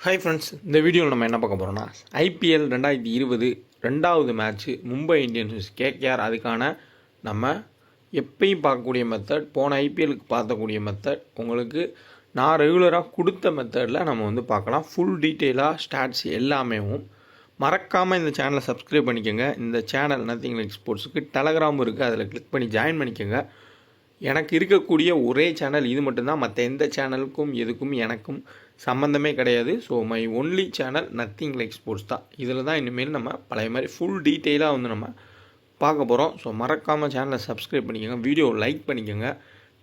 Hi friends, இந்த வீடியோவில் நம்ம என்ன பார்க்க போகிறோம்னா ஐபிஎல் 2020 ரெண்டாவது மேட்ச்சு மும்பை இந்தியன்ஸ் கேகேஆர். அதுக்கான நம்ம எப்பயும் பார்க்கக்கூடிய மெத்தட், போன ஐபிஎலுக்கு பார்த்தக்கூடிய மெத்தட், உங்களுக்கு நான் ரெகுலராக கொடுத்த மெத்தடில் நம்ம பார்க்கலாம். ஃபுல் டீட்டெயிலாக ஸ்டாட்ஸ் எல்லாமே. மறக்காமல் இந்த சேனலை சப்ஸ்கிரைப் பண்ணிக்கோங்க. இந்த சேனல் நத்திங் லைக் ஸ்போர்ட்ஸுக்கு டெலகிராமும் இருக்குது, அதில் கிளிக் பண்ணி ஜாயின் பண்ணிக்கோங்க. எனக்கு இருக்கக்கூடிய ஒரே சேனல் இது மட்டும்தான். மற்ற எந்த சேனலுக்கும் எதுக்கும் எனக்கும் சம்மந்தமே கிடையாது. So my only channel nothing like sports தான். இதில் தான் இனிமேல் நம்ம பழைய மாதிரி ஃபுல் டீட்டெயிலாக நம்ம பார்க்க போகிறோம். ஸோ மறக்காமல் சேனலை சப்ஸ்கிரைப் பண்ணிக்கோங்க, வீடியோ லைக் பண்ணிக்கோங்க,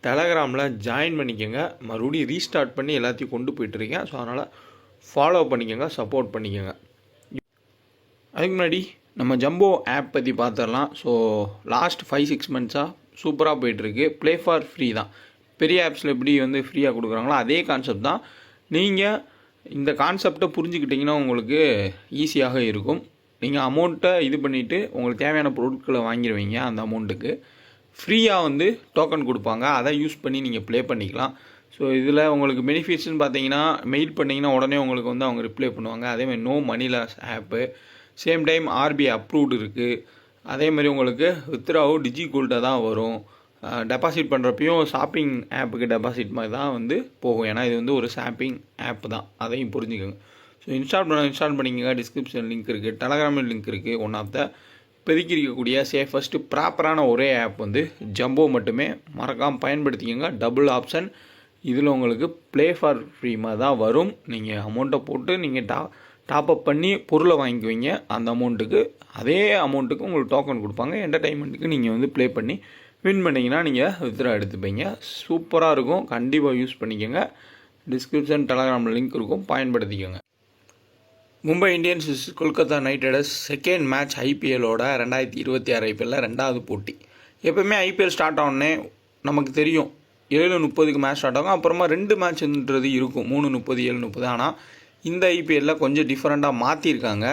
டெலகிராமில் ஜாயின் பண்ணிக்கோங்க. மறுபடியும் ரீஸ்டார்ட் பண்ணி எல்லாத்தையும் கொண்டு போயிட்டுருக்கேன். ஸோ அதனால் ஃபாலோ பண்ணிக்கோங்க, சப்போர்ட் பண்ணிக்கோங்க. அதுக்கு முன்னாடி நம்ம ஜம்போ ஆப் பற்றி பார்த்துடலாம். ஸோ லாஸ்ட் 5-6 மந்த்ஸாக சூப்பராக போயிட்டுருக்கு. ப்ளே ஃபார் ஃப்ரீ தான். பெரிய ஆப்ஸில் எப்படி ஃப்ரீயாக கொடுக்குறாங்களோ அதே கான்செப்ட் தான். நீங்கள் இந்த கான்செப்டை புரிஞ்சுக்கிட்டிங்கன்னா உங்களுக்கு ஈஸியாக இருக்கும். நீங்கள் அமௌண்ட்டை இது பண்ணிவிட்டு உங்களுக்கு தேவையான பொருட்களை வாங்கிடுவீங்க. அந்த அமௌண்ட்டுக்கு ஃப்ரீயாக டோக்கன் கொடுப்பாங்க. அதை யூஸ் பண்ணி நீங்கள் ப்ளே பண்ணிக்கலாம். ஸோ இதில் உங்களுக்கு பெனிஃபிட்ஸ்னு பார்த்தீங்கன்னா, மெயில் பண்ணிங்கன்னா உடனே உங்களுக்கு அவங்க ரிப்ளை பண்ணுவாங்க. அதேமாதிரி நோ மணி லாஸ் ஆப்பு. சேம் டைம் RBI அப்ரூவ்டு இருக்குது. அதேமாதிரி உங்களுக்கு வித்ராவும் டிஜிகோல்டாக தான் வரும். டெபாசிட் பண்ணுறப்பையும் ஷாப்பிங் ஆப்புக்கு டெபாசிட் மாதிரி தான் போகும். ஏன்னா இது ஒரு ஷாப்பிங் ஆப் தான், அதையும் புரிஞ்சுக்கோங்க. ஸோ இன்ஸ்டால் பண்ணிக்கோங்க. டிஸ்கிரிப்ஷன் லிங்க் இருக்குது, டெலகிராமில் லிங்க் இருக்குது. ஒன் ஆஃப் த இப்போதைக்கு இருக்கக்கூடிய சேஃபஸ்ட்டு ப்ராப்பரான ஒரே ஆப் ஜம்போ மட்டுமே. மறக்காமல் பயன்படுத்திக்கோங்க. Double option. இதில் உங்களுக்கு ப்ளே ஃபார் ஃப்ரீ மாதிரி தான் வரும். நீங்கள் அமௌண்ட்டை போட்டு நீங்கள் டாப்அப் பண்ணி பொருளை வாங்கிக்குவீங்க. அந்த அமௌண்ட்டுக்கு அதே அமௌண்ட்டுக்கு உங்களுக்கு டோக்கன் கொடுப்பாங்க. என்டர்டைன்மெண்ட்டுக்கு நீங்கள் ப்ளே பண்ணி வின் பண்ணிங்கன்னா நீங்கள் வித்ரா எடுத்துப்பீங்க. சூப்பராக இருக்கும். கண்டிப்பாக யூஸ் பண்ணிக்கோங்க. டிஸ்கிரிப்ஷன் டெலகிராமில் லிங்க் இருக்கும், பயன்படுத்திக்கோங்க. Mumbai Indians Kolkata Knight Riders second match ஐபிஎல்லோட 2026 ஐபிஎல்லில் ரெண்டாவது போட்டி. எப்போவுமே ஐபிஎல் ஸ்டார்ட் ஆனோடனே நமக்கு தெரியும் 7:30க்கு மேட்ச் ஸ்டார்ட் ஆகும். அப்புறமா 2 மேட்ச்ன்றது இருக்கும், 3:30, 7:30. ஆனால் இந்த ஐபிஎல்லில் கொஞ்சம் டிஃப்ரெண்ட்டாக மாற்றிருக்காங்க.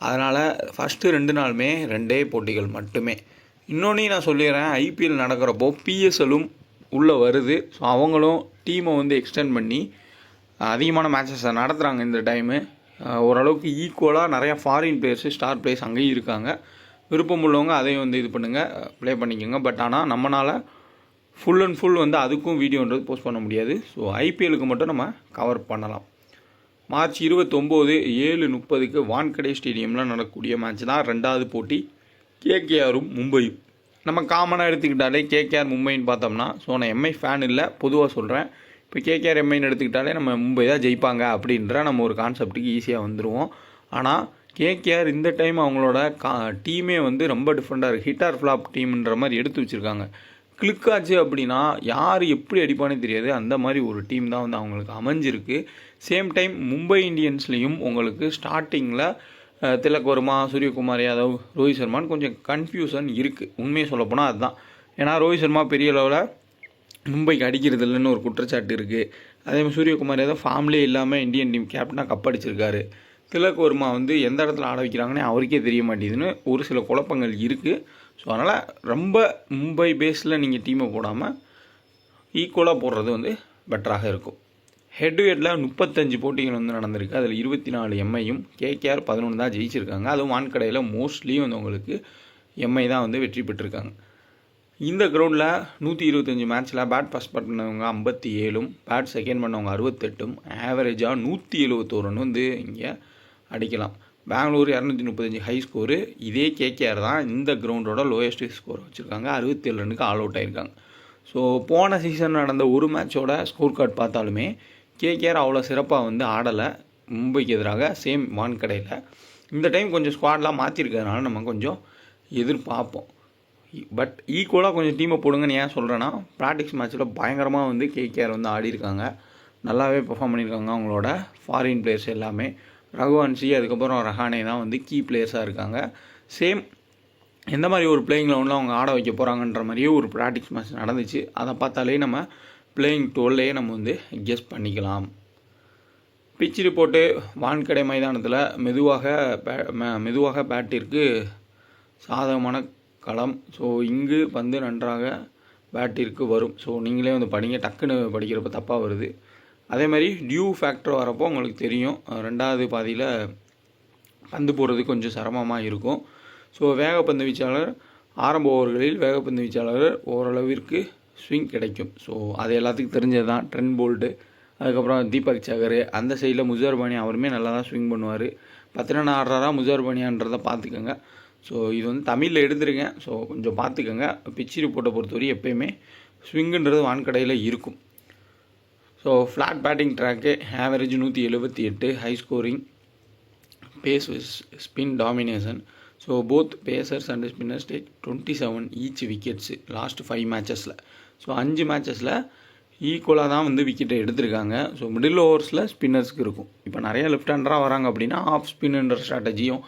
அதனால் ஃபஸ்ட்டு 2 நாளுமே 2 போட்டிகள் மட்டுமே. இன்னொன்று நான் சொல்லிடுறேன், ஐபிஎல் நடக்கிறப்போ பிஎஸ்எல்லும் உள்ளே வருது. ஸோ அவங்களும் டீமை எக்ஸ்டெண்ட் பண்ணி அதிகமான மேட்சஸை நடத்துகிறாங்க. இந்த டைமு ஓரளவுக்கு ஈக்குவலாக நிறையா ஃபாரின் பிளேயர்ஸு, ஸ்டார் பிளேயர்ஸ் அங்கேயும் இருக்காங்க. விருப்பம் உள்ளவங்க அதையும் இது பண்ணுங்கள், ப்ளே பண்ணிக்கோங்க. பட் ஆனால் நம்மளால் ஃபுல் அண்ட் ஃபுல் அதுக்கும் வீடியோன்றது போஸ்ட் பண்ண முடியாது. ஸோ ஐபிஎலுக்கு மட்டும் நம்ம கவர் பண்ணலாம். மார்ச் 29 7:30க்கு வான்கடே ஸ்டேடியமில் நடக்கக்கூடிய மேட்ச் தான் ரெண்டாவது போட்டி. கேகேஆரும் மும்பையும். நம்ம காமனாக எடுத்துக்கிட்டாலே கேகேஆர் மும்பைன்னு பார்த்தோம்னா, ஸோ நான் எம்ஐ ஃபேன் இல்லை, பொதுவாக சொல்கிறேன். இப்போ கேகேஆர் எம்ஐன்னு எடுத்துக்கிட்டாலே நம்ம மும்பை தான் ஜெயிப்பாங்க அப்படின்ற நம்ம ஒரு கான்செப்ட்டுக்கு ஈஸியாக வந்துடுவோம். ஆனால் கேகேஆர் இந்த டைம் அவங்களோட டீமே ரொம்ப டிஃப்ரெண்ட்டாக இருக்குது. ஹிட் ஆர் ஃப்ளாப் டீம்ன்ற மாதிரி எடுத்து வச்சுருக்காங்க. கிளிக் ஆச்சு அப்படின்னா யார் எப்படி அடிப்பானே தெரியாது. அந்த மாதிரி ஒரு டீம் தான் அவங்களுக்கு அமைஞ்சிருக்கு. சேம் டைம் மும்பை இந்தியன்ஸ்லேயும் உங்களுக்கு ஸ்டார்டிங்கில் திலக் வர்மா, சூரியகுமார் யாதவ், ரோஹித் சர்மான்னு கொஞ்சம் கன்ஃபியூஷன் இருக்குது. உண்மையை சொல்லப்போனால் அதுதான். ஏன்னா ரோஹித் சர்மா பெரிய அளவில் மும்பைக்கு அடிக்கிறது இல்லைன்னு ஒரு குற்றச்சாட்டு இருக்குது. அதேமாதிரி சூரியகுமார் யாதவ் ஃபார்ம்லேயே இல்லாமல் இந்தியன் டீம் கேப்டனாக கப்படிச்சிருக்காரு. திலக் வர்மா எந்த இடத்துல ஆட வைக்கிறாங்கன்னே அவருக்கே தெரிய மாட்டேங்குதுன்னு ஒரு சில குழப்பங்கள் இருக்குது. ஸோ அதனால் ரொம்ப மும்பை பேஸில் நீங்கள் டீமை போடாமல் ஈக்குவலாக போடுறது பெட்டராக இருக்கும். ஹெட் டு ஹெட்டில் 35 போட்டிகள் நடந்திருக்கு. அதில் 24 எம்ஐயும் கேகேஆர் 11 தான் ஜெயிச்சிருக்காங்க. அதுவும் வான்கடையில் மோஸ்ட்லி உங்களுக்கு எம்ஐ தான் வெற்றி பெற்றிருக்காங்க. இந்த கிரவுண்டில் 125 மேட்ச்சில் பேட் ஃபஸ்ட் பண்ணவங்க 57ம், பேட் செகண்ட் பண்ணவங்க 68ம், ஆவரேஜாக 171 ரன் இங்கே அடிக்கலாம். Bengaluru 235 high score. இதே கேகேஆர் தான் இந்த கிரவுண்டோட லோயஸ்ட் ஸ்கோர் வச்சுருக்காங்க. 67 ரன்னுக்கு ஆல் அவுட் ஆகிருக்காங்க. ஸோ போன சீசன் நடந்த ஒரு மேட்சோட ஸ்கோர் கார்டு பார்த்தாலுமே கேகேஆர் அவ்வளோ சிறப்பாக ஆடலை மும்பைக்கு எதிராக. சேம் வான்கடையில் இந்த டைம் கொஞ்சம் ஸ்குவாட்லாம் மாற்றிருக்கிறதுனால நம்ம கொஞ்சம் எதிர்பார்ப்போம். பட் ஈக்குவலாக கொஞ்சம் டீமை போடுங்கன்னு ஏன் சொல்கிறேன்னா, ப்ராக்டிக்ஸ் மேட்ச்சில் பயங்கரமாக கேகேஆர் ஆடிருக்காங்க. நல்லாவே பெர்ஃபார்ம் பண்ணியிருக்காங்க. அவங்களோட ஃபாரின் பிளேயர்ஸ் எல்லாமே ரகுவன்ஷி, அதுக்கப்புறம் ரஹானே தான் கீ பிளேயர்ஸாக இருக்காங்க. சேம் எந்த மாதிரி ஒரு பிளேயிங் லெவனில் அவங்க ஆட வைக்க போகிறாங்கன்ற மாதிரியே ஒரு ப்ராக்டிக்ஸ் மேட்ச் நடந்துச்சு. அதை பார்த்தாலே நம்ம பிளேயிங் 12 நம்ம கெஸ் பண்ணிக்கலாம். பிச் ரிப்போர்ட்டு வான்கடை மைதானத்தில் மெதுவாக பேட்டிற்கு சாதகமான களம். ஸோ இங்கு நன்றாக பேட்டிற்கு வரும். ஸோ நீங்களே படிங்க, டக்குன்னு படிக்கிறப்ப தப்பாக வருது. அதே மாதிரி டியூ ஃபேக்டர் வரப்போ உங்களுக்கு தெரியும், ரெண்டாவது பாதியில் பந்து போடுறது கொஞ்சம் சிரமமாக இருக்கும். ஸோ வேகப்பந்து வீச்சாளர் ஆரம்ப ஓவர்களில் வேகப்பந்து வீச்சாளர் ஓரளவிற்கு ஸ்விங் கிடைக்கும். ஸோ அது எல்லாத்துக்கும் தெரிஞ்சது தான். ட்ரெண்ட் போல்ட்டு, அதுக்கப்புறம் தீபக் சகர், அந்த சைடில் முஜர் பானியா அவருமே நல்லா தான் ஸ்விங் பண்ணுவார். 10 ரன் ஆடுறாரா முஜர் பானியான்றதை பார்த்துக்கோங்க. ஸோ இது வந்து தமிழில் எடுத்துருக்கேன், ஸோ கொஞ்சம் பார்த்துக்கோங்க. பிச் ரிப்போர்ட்டை பொறுத்தவரை எப்போயுமே ஸ்விங்குன்றது வான்கடையில் இருக்கும். So flat batting track, average 178, high scoring, pace spin domination. So both pacers and spinners take 27 each wickets last 5 மேட்சஸில். ஸோ 5 மேட்சஸில் ஈக்குவலாக தான் வந்து விக்கெட்டை எடுத்திருக்காங்க. ஸோ மிடில் ஓவர்ஸில் ஸ்பின்னர்ஸ்க்கு இருக்கும். இப்போ நிறைய லெஃப்ட் ஹேண்டராக வராங்க அப்படின்னா ஆஃப் ஸ்பின்ன்ற ஸ்ட்ராட்டஜியும்,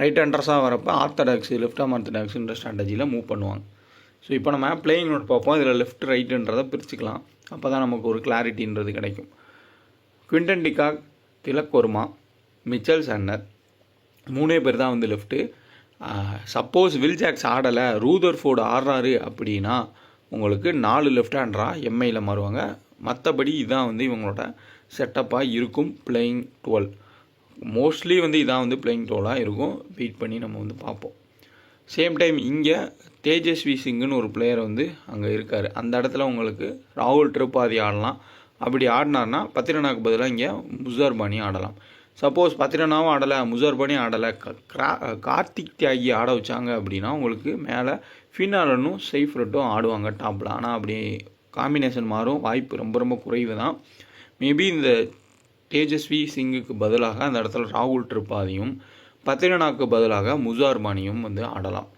ரைட் ஹேண்டர்ஸாக வரப்போ ஆர்த்தடாக்ஸு லெஃப்ட் ஆம் ஆர்த்தடாக்ஸுன்ற ஸ்ட்ராட்டஜியில் மூவ் பண்ணுவாங்க. ஸோ இப்போ நம்ம பிளேயிங் நோட் பார்ப்போம். இதில் லெஃப்ட் ரைட்டுன்றதை பிரிச்சுக்கலாம். அப்போ தான் நமக்கு ஒரு கிளாரிட்டின்றது கிடைக்கும். Quinton de Kock, Tilak Varma, Mitchell Santner 3 பேர் தான் வந்து லெஃப்ட்டு. சப்போஸ் வில் ஜாக்ஸ் ஆடலை, ரூதர்ஃபோர்டு ஆடுறாரு அப்படின்னா உங்களுக்கு 4 லெஃப்ட் ஹேண்டராக எம்ஐயில் மாறுவாங்க. மற்றபடி இதான் வந்து இவங்களோட செட்டப்பாக இருக்கும். பிளேயிங் 12 மோஸ்ட்லி வந்து இதான் வந்து பிளேயிங் 12ஆக இருக்கும். வெயிட் பண்ணி நம்ம வந்து பார்ப்போம். சேம் டைம் இங்கே தேஜஸ்வி சிங்குன்னு ஒரு பிளேயர் வந்து அங்கே இருக்கார். அந்த இடத்துல உங்களுக்கு ராகுல் திரிபாதி ஆடலாம். அப்படி ஆடினார்னா 10 ரனாக்கு பதிலாக இங்கே முஜர் பானி ஆடலாம். சப்போஸ் 10 ரனாவும் ஆடலை, முஜர் பானி ஆடலை, கார்த்திக் தியாகி ஆட வச்சாங்க அப்படின்னா உங்களுக்கு மேலே ஃபின்னாலனும் சைஃப்ரட்டும் ஆடுவாங்க டாப்பில். ஆனால் அப்படி காம்பினேஷன் மாறும், வாய்ப்பு ரொம்ப ரொம்ப குறைவு தான். மேபி இந்த தேஜஸ்வி சிங்குக்கு பதிலாக அந்த இடத்துல ராகுல் திரிபாதியும் 10 ரனாக்கு பதிலாக முஜர் பானியும் வந்து ஆடலாம்.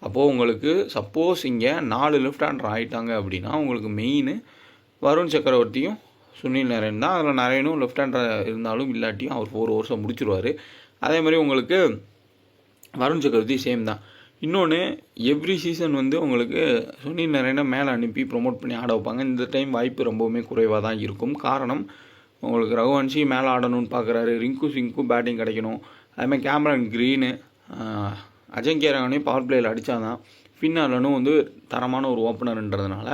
அப்போது உங்களுக்கு சப்போஸ் இங்கே 4 லெஃப்ட் ஹேண்டர் ஆகிட்டாங்க அப்படின்னா உங்களுக்கு மெயின் வருண் சக்கரவர்த்தியும் சுனில் நரேன் தான். அதில் நரேனும் லெஃப்ட் ஹேண்டர் இருந்தாலும் இல்லாட்டியும் அவர் 4 ஓவர்ஸை முடிச்சிருவார். அதே மாதிரி உங்களுக்கு வருண் சக்கரவர்த்தி சேம் தான். இன்னொன்று, எவ்ரி சீசன் வந்து உங்களுக்கு சுனில் நரேனை மேலே அனுப்பி ப்ரொமோட் பண்ணி ஆட வைப்பாங்க. இந்த டைம் வாய்ப்பு ரொம்பவுமே குறைவாக தான் இருக்கும். காரணம், உங்களுக்கு ரகுவன்ஷி மேலே ஆடணும்னு பார்க்குறாரு, ரிங்கு சிங்க்கும் பேட்டிங் கிடைக்கணும். அதுமாதிரி கேமரன் க்ரீனு, அஜங்கியா ரஹானே பவர் பிளேயில் அடித்தாதான். ஃபின்னாலனும் வந்து தரமான ஒரு ஓப்பனர்ன்றதுனால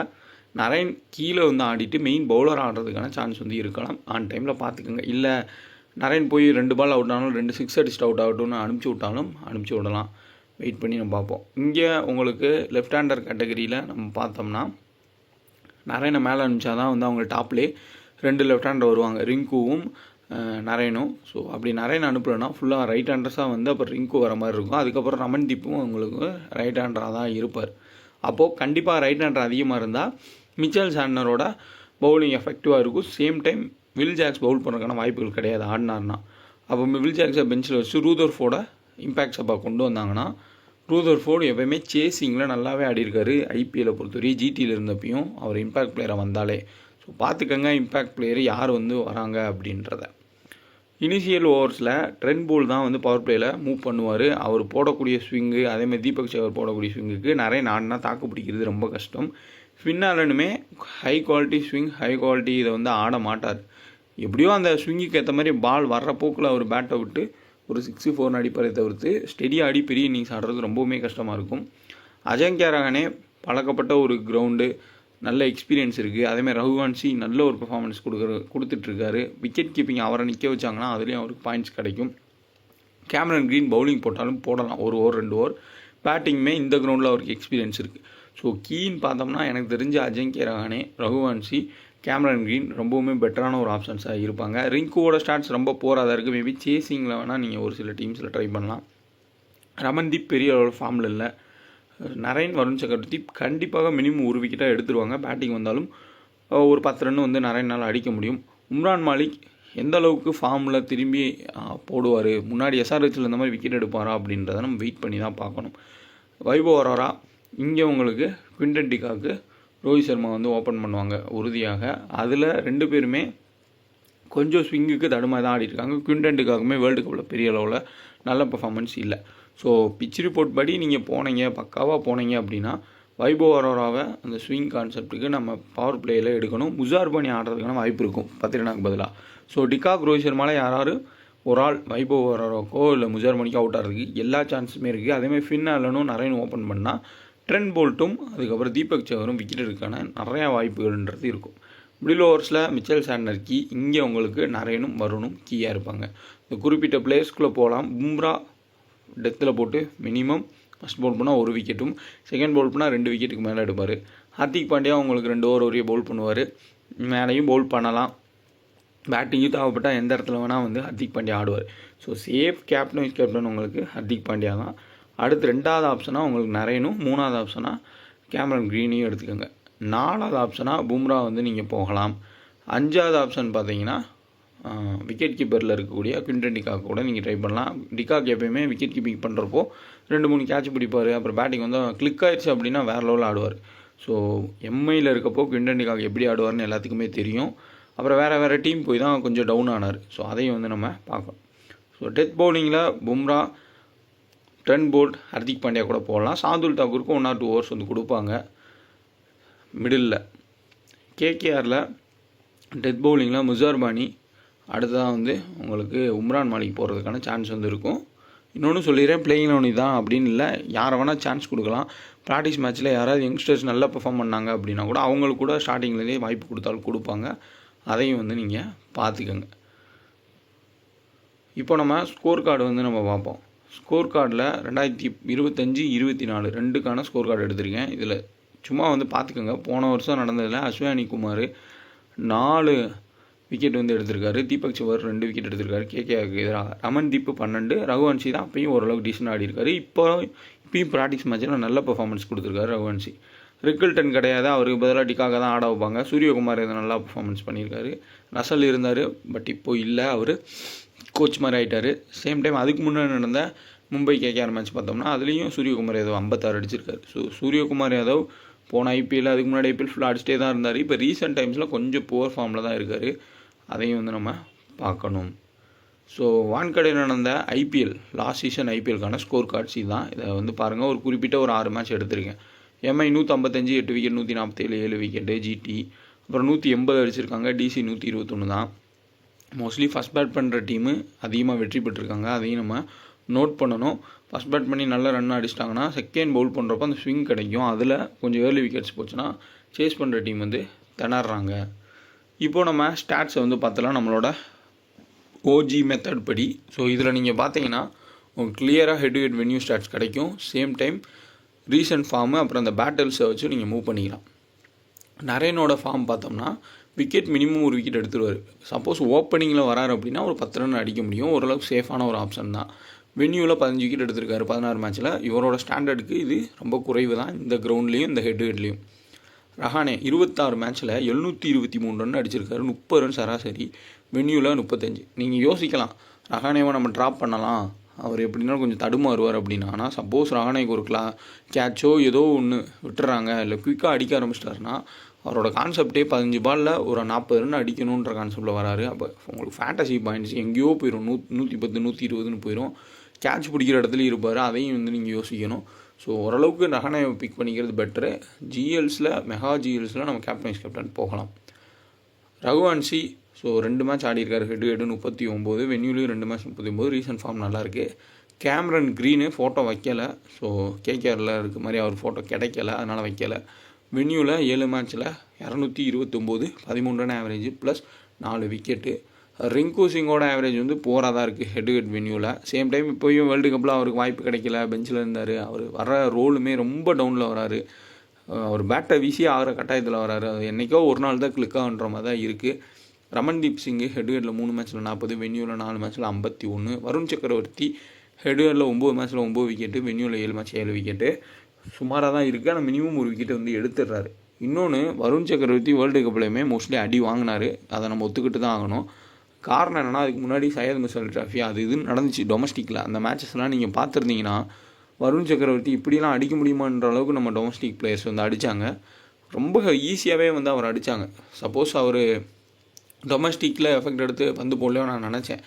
நரேன் கீழே வந்து ஆடிட்டு மெயின் பவுலர் ஆடுறதுக்கான சான்ஸ் வந்து இருக்கலாம். ஆன் டைமில் பார்த்துக்கோங்க. இல்லை நரேன் போய் 2 பால் அவுட் ஆனாலும் 2 6 அடிச்சுட்டு அவுட் ஆகட்டும்னு அனுப்பிச்சி விடலாம். வெயிட் பண்ணி நம்ம பார்ப்போம். இங்கே உங்களுக்கு லெஃப்ட் ஹேண்டர் கேட்டகரியில் நம்ம பார்த்தோம்னா நரேனை மேலே அனுப்பிச்சா தான் வந்து அவங்க டாப்லேயே 2 லெஃப்ட் ஹேண்டர் வருவாங்க, ரிங்குவும் நரேனும். ஸோ அப்படி நரேன் அனுப்பலைன்னா ஃபுல்லாக ரைட் ஹேண்டர்ஸாக வந்து அப்புறம் ரிங்கு வர மாதிரி இருக்கும். அதுக்கப்புறம் ரமன்தீப்பும் உங்களுக்கு ரைட் ஹேண்டராக தான் இருப்பார். அப்போது கண்டிப்பாக ரைட் ஹேண்டர் அதிகமாக இருந்தால் மிச்சல் சாண்டனரோட பவுலிங் எஃபெக்டிவாக இருக்கும். Same time Will Jacks bowl பண்ணுறதுக்கான வாய்ப்புகள் கிடையாது ஆடினார்னா. அப்போ வில் ஜாக்ஸை பெஞ்சில் வச்சு ரூதர்ஃபோர்டை இம்பேக்ட் சப்பா கொண்டு வந்தாங்கன்னா, ரூதர்ஃபோர்டு எப்போயுமே சேசிங்கில் நல்லாவே ஆடிருக்காரு. ஐபிஎல்லை பொறுத்தவரை ஜிடியில் இருந்தப்பையும் அவர் இம்பேக்ட் பிளேயரை வந்தாலே. ஸோ பார்த்துக்கங்க இம்பேக்ட் பிளேயர் யார் வந்து வராங்க அப்படின்றத. இனிஷியல் ஓவர்ஸில் ட்ரெண்ட் போல் தான் வந்து பவர் பிளேயில் மூவ் பண்ணுவார். அவர் போடக்கூடிய ஸ்விங்கு, அதேமாதிரி தீபக் சகர் போடக்கூடிய ஸ்விங்குக்கு நிறைய நாடுனா தாக்கு பிடிக்கிறது ரொம்ப கஷ்டம். ஃபின்னாலனுமே high quality swing, high quality இதை வந்து ஆட மாட்டார். எப்படியோ அந்த ஸ்விங்குக்கு ஏற்ற மாதிரி பால் வர்ற போக்கில் அவர் பேட்டை விட்டு ஒரு 6 4 அடிப்பதை தவிர்த்து ஸ்டெடியாக ஆடி பெரிய இன்னிங்ஸ் ஆடுறது ரொம்பவுமே கஷ்டமாக இருக்கும். அஜங்கியா ரஹானே பழக்கப்பட்ட ஒரு கிரவுண்டு, நல்ல எக்ஸ்பீரியன்ஸ் இருக்குது. அதேமாதிரி ரகுவன்ஷி நல்ல ஒரு பெர்ஃபார்மன்ஸ் கொடுத்துட்ருக்காரு. விக்கெட் கீப்பிங் அவரை நிற்க வச்சாங்கன்னா அதுலேயும் அவருக்கு பாயிண்ட்ஸ் கிடைக்கும். கேமரன் க்ரீன் பவுலிங் போட்டாலும் போடலாம், 1 ஓவர் 2 ஓவர். பேட்டிங்குமே இந்த கிரவுண்டில் அவருக்கு எக்ஸ்பீரியன்ஸ் இருக்குது. ஸோ கீன்னு பார்த்தோம்னா எனக்கு தெரிஞ்ச அஜங்கியா ரஹானே, ரகுவன்ஷி, கேமரன் க்ரீன் ரொம்பவுமே பெட்டரான ஒரு ஆப்ஷன்ஸாக இருப்பாங்க. ரிங்குவோட ஸ்டார்ட்ஸ் ரொம்ப போராதாக இருக்குது. மேபி சேசிங்கில் வேணால் நீங்கள் ஒரு சில டீம்ஸில் ட்ரை பண்ணலாம். ரமன்தீப் பெரிய அளவு ஃபார்மில் இல்லை. நரேன், வருண் சக்கரவர்த்தி கண்டிப்பாக மினிமம் 1 விக்கெட்டாக எடுத்துருவாங்க. பேட்டிங் வந்தாலும் ஒரு 10 ரன் வந்து நரேனால் அடிக்க முடியும். உம்ரான் மாலிக் எந்த அளவுக்கு ஃபார்மில் திரும்பி போடுவார், முன்னாடி எஸ்ஆர்ஹெச்சில் இந்த மாதிரி விக்கெட் எடுப்பாரா அப்படின்றத நம்ம வெயிட் பண்ணி தான் பார்க்கணும். வைபவ் அரோரா, இங்கே உங்களுக்கு குவிண்டன் டிகாக்கு, ரோஹித் சர்மா வந்து ஓப்பன் பண்ணுவாங்க உறுதியாக. அதில் 2 பேருமே கொஞ்சம் ஸ்விங்குக்கு தடுமாறி தான் ஆடிட்டுருக்காங்க. குவிண்டன் டிகாக்குமே வேர்ல்டு கப்பில் பெரிய அளவில் நல்ல பர்ஃபார்மன்ஸ் இல்லை. ஸோ பிச் ரிப்போர்ட் படி நீங்கள் பக்காவாக போனீங்க அப்படின்னா வைபவ் அரோராவை அந்த ஸ்விங் கான்செப்ட்டுக்கு நம்ம பவர் பிளேயில் எடுக்கணும். முஜர் பானி ஆடுறதுக்கான வாய்ப்பு இருக்கும் 10 ரனாக்கு பதிலாக. ஸோ டிகாக், ரோஹித் சர்மாவில் யாராவது ஒரு ஆள் வைபவ் அரோராக்கோ இல்லை முஜர் பானிக்கோ அவுட் ஆகிறதுக்கு எல்லா சான்ஸுமே இருக்குது. அதேமாதிரி ஃபின்னாலனும் நரேன் ஓப்பன் பண்ணால் ட்ரெண்ட் போல்ட்டும் அதுக்கப்புறம் தீபக் சகரும் விக்கெட் எடுக்கான நிறையா வாய்ப்புகள்ன்றது இருக்கும். மிடில் ஓவர்ஸில் மிச்சல் சாண்டனர் கீ, இங்கே உங்களுக்கு நரேனும் வருணும் கீயாக இருப்பாங்க. இந்த குறிப்பிட்ட பிளேயர்ஸ்குள்ளே போகலாம். பும்ரா டெத்தில் போட்டு மினிமம் ஃபஸ்ட் பவுல் பண்ணால் 1 விக்கெட்டும், செகண்ட் பவுல் பண்ணால் 2 விக்கெட்டுக்கு மேலே எடுப்பார். ஹார்திக் பாண்டியா உங்களுக்கு 2 ஓவர் வரையும் பவுல் பண்ணுவார், மேலேயும் பவுல் பண்ணலாம். பேட்டிங்கும் தேவைப்பட்டால் எந்த இடத்துல வேணால் ஹார்திக் பாண்டியா ஆடுவார். ஸோ சேஃப் கேப்டன் உங்களுக்கு ஹார்திக் பாண்டியா தான். அடுத்து 2வது ஆப்ஷனாக உங்களுக்கு நரேனும், 3வது ஆப்ஷனாக கேமரன் க்ரீனையும் எடுத்துக்கோங்க. 4வது ஆப்ஷனாக பும்ரா நீங்கள் போகலாம். 5வது ஆப்ஷன் பார்த்தீங்கன்னா விக்கெட் கீப்பரில் இருக்கக்கூடிய குவிண்டன் டிகாக் கூட நீங்கள் ட்ரை பண்ணலாம். டிகாக் எப்பயுமே விக்கெட் கீப்பிங் பண்ணுறப்போ 2-3 கேட்ச் பிடிப்பார். அப்புறம் பேட்டிங் கிளிக் ஆயிடுச்சு அப்படின்னா வேறு லெவலில் ஆடுவார். ஸோ எம்ஐயில் இருக்கப்போ குவிண்டன் டிகாக் எப்படி ஆடுவார்னு எல்லாத்துக்குமே தெரியும். அப்புறம் வேறு டீம் போய் தான் கொஞ்சம் டவுன் ஆனார். ஸோ அதையும் நம்ம பார்க்கணும். ஸோ டெத் பவுலிங்கில் பும்ரா, ட்ரெண்ட் போல்ட், ஹார்திக் பாண்டியா கூட போடலாம். சார்துல் தாக்கூருக்கு 1 or 2 ஓவர்ஸ் கொடுப்பாங்க மிடில். கேகேஆரில் டெத் பவுலிங்கில் முசார்பானி, அடுத்ததான் உங்களுக்கு உம்ரான் மாலிக் போகிறதுக்கான சான்ஸ் இருக்கும். இன்னொன்று சொல்லிடுறேன், பிளேயிங் 11 தான் அப்படின்னு இல்லை, யாரை வேணால் சான்ஸ் கொடுக்கலாம். ப்ராக்டிஸ் மேட்ச்சில் யாராவது யங்ஸ்டர்ஸ் நல்லா பெர்ஃபார்ம் பண்ணாங்க அப்படின்னா கூட அவங்களுக்கு கூட ஸ்டார்டிங்லேயே வாய்ப்பு கொடுத்தாலும் கொடுப்பாங்க. அதையும் நீங்கள் பார்த்துக்கோங்க. இப்போ நம்ம ஸ்கோர் கார்டு நம்ம பார்ப்போம். ஸ்கோர் கார்டில் 2025-24 2க்கான ஸ்கோர் கார்டு எடுத்திருக்கேன். இதில் சும்மா பார்த்துக்கோங்க. போன வருஷம் நடந்ததில் அஸ்வினி குமார் 4 விக்கெட் எடுத்திருக்காரு. தீபக் சவர் 2 விக்கெட் எடுத்திருக்காரு கேகேஆருக்கு எதிராக. ரமன்தீப் 12, ரகுவன்ஷி தான் அப்பயும் ஓரளவுக்கு டீசென்ட் ஆடி இருக்காரு. இப்பயும் ப்ராக்டிஸ் மேட்ச்சில் நல்ல பெர்ஃபார்மன்ஸ் கொடுத்துருக்காரு ரகுவன்ஷி. ரிக்கில்டன் கிடையாது, அவருக்கு பதிலாக டிகாக தான் ஆட வைப்பாங்க. சூரியகுமார் இதை நல்லா பெர்ஃபார்மன்ஸ் பண்ணியிருக்காரு. ரசல் இருந்தார், பட் இப்போது இல்லை, அவர் கோச் மாதிரி ஆகிட்டார். சேம் டைம் அதுக்கு முன்னாடி நடந்த மும்பை கேகேஆர் மேட்ச் பார்த்தோம்னா அதுலேயும் சூரியகுமார் யாதவ் 56 அடிச்சிருக்காரு. ஸோ சூரியகுமார் யாதவ் போன ஐபிஎல், அதுக்கு முன்னாடி ஐபிஎல் ஃபுல்லாக அடிச்சிட்டே தான் இருந்தார். இப்போ ரீசெண்ட் டைம்ஸில் கொஞ்சம் புவர் ஃபார்மில் தான் இருக்கார். அதையும் நம்ம பார்க்கணும். ஸோ வான்கடையில் நடந்த ஐபிஎல், லாஸ்ட் சீசன் ஐபிஎல்கான ஸ்கோர் கார்ட்ஸ் தான். இதை பாருங்கள். ஒரு குறிப்பிட்ட ஒரு 6 மேட்ச் எடுத்திருக்கேன். Mi 155, 8 wicket, 147, 7 wicket. ஜிடி அப்புறம் 180 அடிச்சிருக்காங்க. டிசி 121 தான். மோஸ்ட்லி ஃபஸ்ட் பேட் பண்ணுற டீமு அதிகமாக வெற்றி பெற்றிருக்காங்க. அதையும் நம்ம நோட் பண்ணணும். ஃபஸ்ட் பேட் பண்ணி நல்ல ரன் அடிச்சிட்டாங்கன்னா செகண்ட் பவுல் பண்ணுறப்போ அந்த ஸ்விங் கிடைக்கும். அதில் கொஞ்சம் ஏர்லி விக்கெட்ஸ் போச்சுன்னா சேஸ் பண்ணுற டீம் திணறாங்க. இப்போது நம்ம ஸ்டாட்ஸை பார்த்தலாம் நம்மளோட ஓஜி மெத்தட் படி. ஸோ இதில் நீங்கள் பார்த்தீங்கன்னா உங்களுக்கு கிளியராக head to head venue stats கிடைக்கும். சேம் டைம் ரீசன்ட் ஃபார்மு, அப்புறம் அந்த பேட்டில்ஸை வச்சு நீங்கள் மூவ் பண்ணிக்கலாம். நரேனோட ஃபார்ம் பார்த்தோம்னா விக்கெட் மினிமம் 1 விக்கெட் எடுத்துருவார். சப்போஸ் ஓப்பனிங்கில் வராரு அப்படின்னா ஒரு 10 ரன் அடிக்க முடியும். ஓரளவுக்கு சேஃபான ஒரு ஆப்ஷன் தான். வென்யூவில் 15 விக்கெட் எடுத்திருக்காரு 16 மேட்ச்சில். இவரோட ஸ்டாண்டர்டுக்கு இது ரொம்ப குறைவு தான், இந்த கிரவுண்ட்லேயும் இந்த ஹெட் டு ஹெட்லேயும். ரஹானே 26 மேட்ச்சில் 723 ரன் அடிச்சிருக்காரு. 30 ரன் சராசரி. வென்யூவில் 35. நீங்கள் யோசிக்கலாம், ரஹானேவை நம்ம ட்ராப் பண்ணலாம், அவர் எப்படின்னா கொஞ்சம் தடுமாறுவார் அப்படின்னு. ஆனால் சப்போஸ் ரஹானேக்கு ஒரு கேட்சோ ஏதோ ஒன்று விட்டுறாங்க, இல்லை குயிக்காக அடிக்க ஆரம்பிச்சிட்டாருன்னா அவரோட கான்செப்டே 15 பாலில் ஒரு 40 ரன் அடிக்கணுன்ற கான்செப்டில் வராரு. அப்போ உங்களுக்கு ஃபேண்டசி பாயிண்ட்ஸ் எங்கேயோ போயிடும், 110, 120ன்னு போயிடும். கேட்ச் பிடிக்கிற இடத்துலையும் இருப்பார். அதையும் நீங்கள் யோசிக்கணும். ஸோ ஓரளவுக்கு ரஹானே பிக் பண்ணிக்கிறது பெட்டரு. ஜிஎல்ஸில் மெகா ஜிஎல்ஸில் நம்ம கேப்டன் போகலாம். ரகுவன்ஷி ஸோ 2 மேட்ச் ஆடிருக்காரு. ஹெட் டு ஹெட் 39, வென்யூலையும் 2 மேட்ச் 39. ரீசன்ட் ஃபார்ம் நல்லாயிருக்கு. கேமரன் க்ரீனு ஃபோட்டோ வைக்கலை. ஸோ கேகேஆரில் இருக்க மாதிரி அவர் ஃபோட்டோ கிடைக்கல, அதனால் வைக்கலை. வென்யூவில் 7 மேட்ச்சில் 229, 13 run average plus 4 wicket. Rinku சிங்கோட ஆவரேஜ் போராக தான் இருக்குது ஹெட் டு ஹெட் வென்யூவில். சேம் டைம் இப்போயும் வேர்ல்டு கப்பில் அவருக்கு வாய்ப்பு கிடைக்கல, பெஞ்சில் இருந்தார். அவர் வர ரோலுமே ரொம்ப டவுனில் வராரு. அவர் பேட்டை வீசி ஆகிற கட்டாயத்தில் வராரு. அது என்றைக்கோ ஒரு நாள் தான் கிளிக் ஆகுன்ற மாதிரி தான் இருக்குது. ரமன்தீப் சிங் ஹெட் டு ஹெட்டில் 3 மேட்ச்சில் 40, வென்யூவில் 4 மேட்ச்சில் 51. வருண் சக்கரவர்த்தி ஹெட் டு ஹெட்டில் 9 மேட்ச்சில் 9 விக்கெட்டு, வென்யூவில் 7 மேட்ச் 7 விக்கெட்டு. சுமாராக தான் இருக்குது, ஆனால் மினிமம் 1 விக்கெட்டு எடுத்துடுறாரு. இன்னொன்று, வருண் சக்கரவர்த்தி வேர்ல்டு கப்லையுமே மோஸ்ட்லி அடி வாங்கினார். அதை நம்ம ஒத்துக்கிட்டு தான் ஆகணும். காரணம் என்னென்னா, அதுக்கு முன்னாடி சையத் முஸ்தாக் ட்ராஃபி அது இதுன்னு நடந்துச்சு டொமஸ்டிக்கில். அந்த மேட்சஸ்லாம் நீங்கள் பார்த்துருந்தீங்கன்னா வருண் சக்கரவர்த்தி இப்படிலாம் அடிக்க முடியுமான்ற அளவுக்கு நம்ம டொமஸ்டிக் பிளேயர்ஸ் அடித்தாங்க. ரொம்ப ஈஸியாகவே அவர் அடித்தாங்க. சப்போஸ் அவர் டொமஸ்டிக்கில் எஃபெக்ட் எடுத்து போடலையோ நான் நினச்சேன்.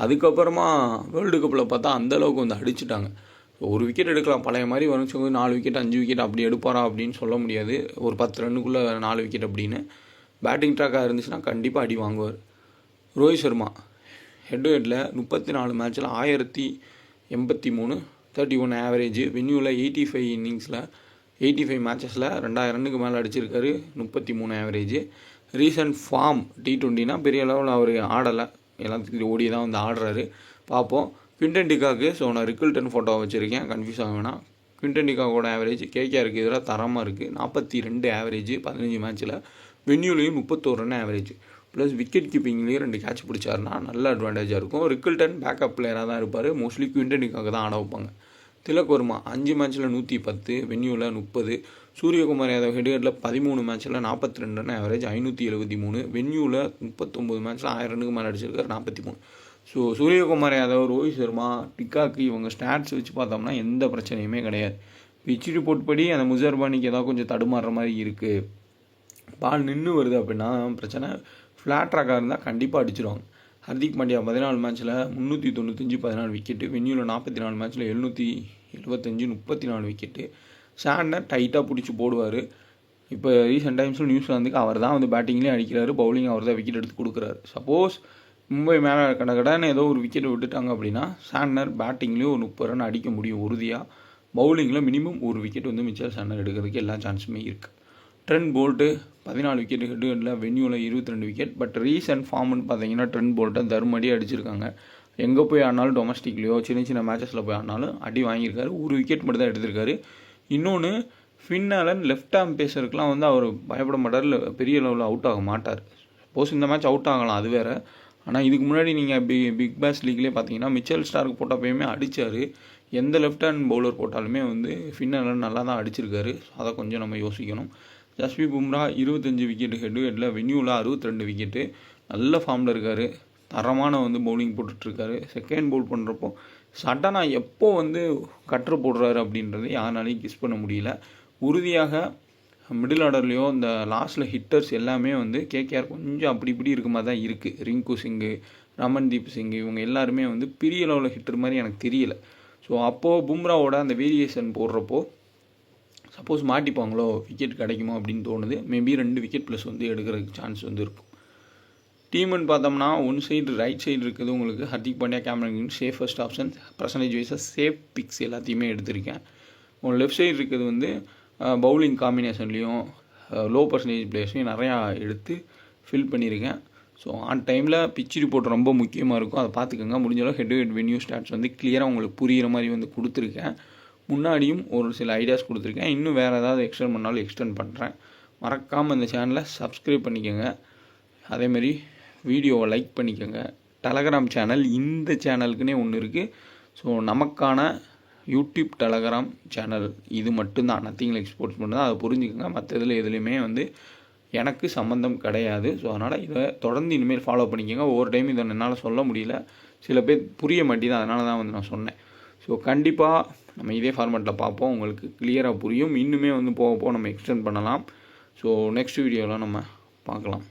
அதுக்கப்புறமா வேர்ல்டு கப்பில் பார்த்தா அந்தளவுக்கு அடிச்சுட்டாங்க. ஒரு விக்கெட் எடுக்கலாம், பழைய மாதிரி வருண் சக்கரவர்த்தி 4 விக்கெட் 5 விக்கெட் அப்படி எடுப்பாரா அப்படின்னு சொல்ல முடியாது. ஒரு 10 ரன்னுக்குள்ளே 4 விக்கெட் அப்படின்னு பேட்டிங் ட்ராக்காக இருந்துச்சுன்னா கண்டிப்பாக அடி வாங்குவார். ரோஹித் சர்மா ஹெட் டு ஹெட்டில் 34 மேட்ச்சில் 1083, 31 ஆவரேஜ். வென்யூவில் 85 மேட்சஸில் 2000 ரன்னுக்கு மேலே அடிச்சிருக்காரு, 33 ஆவரேஜ். ரீசன்ட் ஃபார்ம் T20னா பெரிய லெவலில் அவர் ஆடலை, எல்லாத்துக்கும் ஓடி தான் வந்து ஆடுறாரு. பார்ப்போம். குவிண்டன் டிகாக்கு ஸோ நான் ரிக்கில்டன் ஃபோட்டோ வச்சுருக்கேன், கன்ஃபியூஸ் ஆக வேணாம். குவிண்டன் டிகாக்கோட ஆவரேஜ் கேகேஆருக்கு எதிராக தரமாக இருக்குது. 42 ஆவரேஜ் 15 மேட்ச்சில். வென்யூலையும் 31 ரன் ஆவரேஜ். ப்ளஸ் விக்கெட் கீப்பிங்லேயும் 2 கேட்ச் பிடிச்சாருன்னா நல்ல அட்வான்டேஜாக இருக்கும். ரிக்கில்டன் பேக்கப் பிளேயராக தான் இருப்பார். மோஸ்ட்லி குவிண்டன் டிகாக்கு தான் ஆட வைப்பாங்க. திலக் வர்மா 5 மேட்ச்சில் 110, வென்யூவில் 30. சூரியகுமார் யாதவ் ஹெட்ஹெட்டில் 13 மேட்ச்சில் 42 ரன் ஆவரேஜ் 573. வென்யூவில் 39 மேட்ச்சில் 1000 ரன்னுக்கு மேலே அடிச்சிருக்காரு 43. ஸோ சூரியகுமார் யாதவ், ரோஹித் சர்மா, டிகாக்கு இவங்க ஸ்டாட்ஸ் வச்சு பார்த்தோம்னா எந்த பிரச்சனையுமே கிடையாது. பிச் ரிப்போர்ட் படி அந்த முசர்பானிக்கு ஏதாவது கொஞ்சம் தடுமாறுற மாதிரி இருக்குது. பால் நின்று வருது அப்படின்னா பிரச்சனை. ஃப்ளாட் ட்ராக்காக இருந்தால் கண்டிப்பாக அடிச்சிடுவாங்க. ஹர்திக் பாண்டியா 14 மேட்ச்சில் 395 14 விக்கெட்டு. வென்யூவில் 44 மேட்ச்சில் 775 34 விக்கெட்டு. சாண்டர் டைட்டாக பிடிச்சி போடுவார். இப்போ ரீசெண்ட் டைம்ஸில் நியூசிலாந்துக்கு அவர் தான் வந்து பேட்டிங்லேயும் அடிக்கிறாரு, பவுலிங் அவர் தான் விக்கெட் எடுத்து கொடுக்குறாரு. சப்போஸ் மும்பை மேலே கடன்னு ஏதோ ஒரு விக்கெட்டை விட்டுட்டாங்க அப்படின்னா சாண்டர் பேட்டிங்லேயும் ஒரு 30 ரன் அடிக்க முடியும் உறுதியாக. பவுலிங்கில் மினிமம் ஒரு விக்கெட் வந்து மிச்சல் சாண்டர் எடுக்கிறதுக்கு எல்லா சான்ஸுமே இருக்குது. ட்ரெண்ட் போல்ட்டு 14 விக்கெட் ஹெட்ல, வென்யூவில் 22 விக்கெட். பட் ரீசன்ட் ஃபார்ம்னு பார்த்தீங்கன்னா ட்ரெண்ட் போல்ட்டை தர்மடி அடிச்சிருக்காங்க. எங்கே போய் ஆடினாலும் டொமஸ்டிக்லேயோ சின்ன சின்ன மேட்சஸில் போய் ஆடினாலும் அடி வாங்கியிருக்காரு. ஒரு விக்கெட் மட்டும் தான் எடுத்திருக்காரு. இன்னொன்று, ஃபின் ஆலன் லெஃப்ட் ஆர்ம் பேசருக்குலாம் வந்து அவர் பயப்பட மாட்டார், பெரிய லெவலில் அவுட் ஆக மாட்டார். சப்போஸ் இந்த மேட்ச் அவுட் ஆகலாம், அது வேறு. ஆனால் இதுக்கு முன்னாடி நீங்கள் பிக் பாஸ் லீக்லேயே பார்த்தீங்கன்னா மிச்சல் ஸ்டார்க்கு போட்டப்பயுமே அடித்தார். எந்த லெஃப்ட் ஹேண்ட் பவுலர் போட்டாலுமே வந்து ஃபின் ஆலன் நல்லா தான் அடிச்சிருக்காரு. அதை கொஞ்சம் நம்ம யோசிக்கணும். ஜஸ்பிரீத் பும்ரா 25 விக்கெட்டு ஹெட்ல, வென்யூவில் 62 விக்கெட்டு. நல்ல ஃபார்மில் இருக்கார். தரமான வந்து பவுலிங் போட்டுட்ருக்காரு. செகண்ட் பவுல் பண்ணுறப்போ சடனாக எப்போ வந்து கட்ரு போடுறாரு அப்படின்றது யாராலையும் கிஸ் பண்ண முடியல. உறுதியாக மிடில் ஆர்டர்லேயோ இந்த லாஸ்ட்டில் ஹிட்டர்ஸ் எல்லாமே வந்து கேகேஆர் கொஞ்சம் அப்படி இப்படி இருக்க மாதிரி தான் இருக்குது. ரிங்கு சிங்கு, ரமன்தீப் சிங் இவங்க எல்லாருமே வந்து பெரிய லெவலில் ஹிட்டர் மாதிரி எனக்கு தெரியல. ஸோ அப்போது பும்ராவோட அந்த வேரியேஷன் போடுறப்போ சப்போஸ் மாட்டிப்பாங்களோ, விக்கெட் கிடைக்குமோ அப்படின்னு தோணுது. மேபி 2 விக்கெட் ப்ளஸ் வந்து எடுக்கிறதுக்கு சான்ஸ் வந்து இருக்கும். டீம்னு பார்த்தோம்னா ஒன் சைடு ரைட் சைடு இருக்குது உங்களுக்கு Hardik Pandya, Cameron green safest option. Percentage வைஸாக சேஃப் பிக்ஸ் எல்லாத்தையுமே எடுத்திருக்கேன். உங்கள் லெஃப்ட் சைடு இருக்கிறது வந்து பவுலிங் காம்பினேஷன்லேயும் லோ பர்சன்டேஜ் பிளேயர்ஸையும் நிறையா எடுத்து ஃபில் பண்ணியிருக்கேன். ஸோ ஆன் டைமில் பிச் ரிப்போர்ட் ரொம்ப முக்கியமாக இருக்கும், அதை பார்த்துக்கோங்க. முடிஞ்சளவு head to head venue stats வந்து கிளியராக உங்களுக்கு புரிகிற மாதிரி வந்து கொடுத்துருக்கேன். முன்னாடியும் ஒரு சில ஐடியாஸ் கொடுத்துருக்கேன். இன்னும் வேறு ஏதாவது எக்ஸ்டெண்ட் பண்ணாலும் எக்ஸ்டெண்ட் பண்ணுறேன். மறக்காமல் இந்த சேனலை சப்ஸ்கிரைப் பண்ணிக்கோங்க. அதேமாரி வீடியோவை லைக் பண்ணிக்கோங்க. டெலகிராம் சேனல் இந்த சேனலுக்குன்னே ஒன்று இருக்குது. ஸோ நமக்கான யூடியூப் டெலகிராம் சேனல் இது மட்டும்தான், நத்திங் லைக் ஸ்போர்ட்ஸ் மட்டும்தான். அதை புரிஞ்சுக்கோங்க. மற்ற இதில் எதுலேயுமே வந்து எனக்கு சம்மந்தம் கிடையாது. ஸோ அதனால் இதை தொடர்ந்து இனிமேல் ஃபாலோ பண்ணிக்கோங்க. ஒவ்வொரு டைம் இதை என்னால் சொல்ல முடியல, சில பேர் புரிய மாட்டேது, அதனால தான் வந்து நான் சொன்னேன். ஸோ கண்டிப்பாக நம்ம இதே ஃபார்மேட்டில் பார்ப்போம், உங்களுக்கு கிளியராக புரியும். இன்னுமே வந்து போக நம்ம எக்ஸ்டெண்ட் பண்ணலாம். ஸோ நெக்ஸ்ட் வீடியோவில் நம்ம பார்க்கலாம்.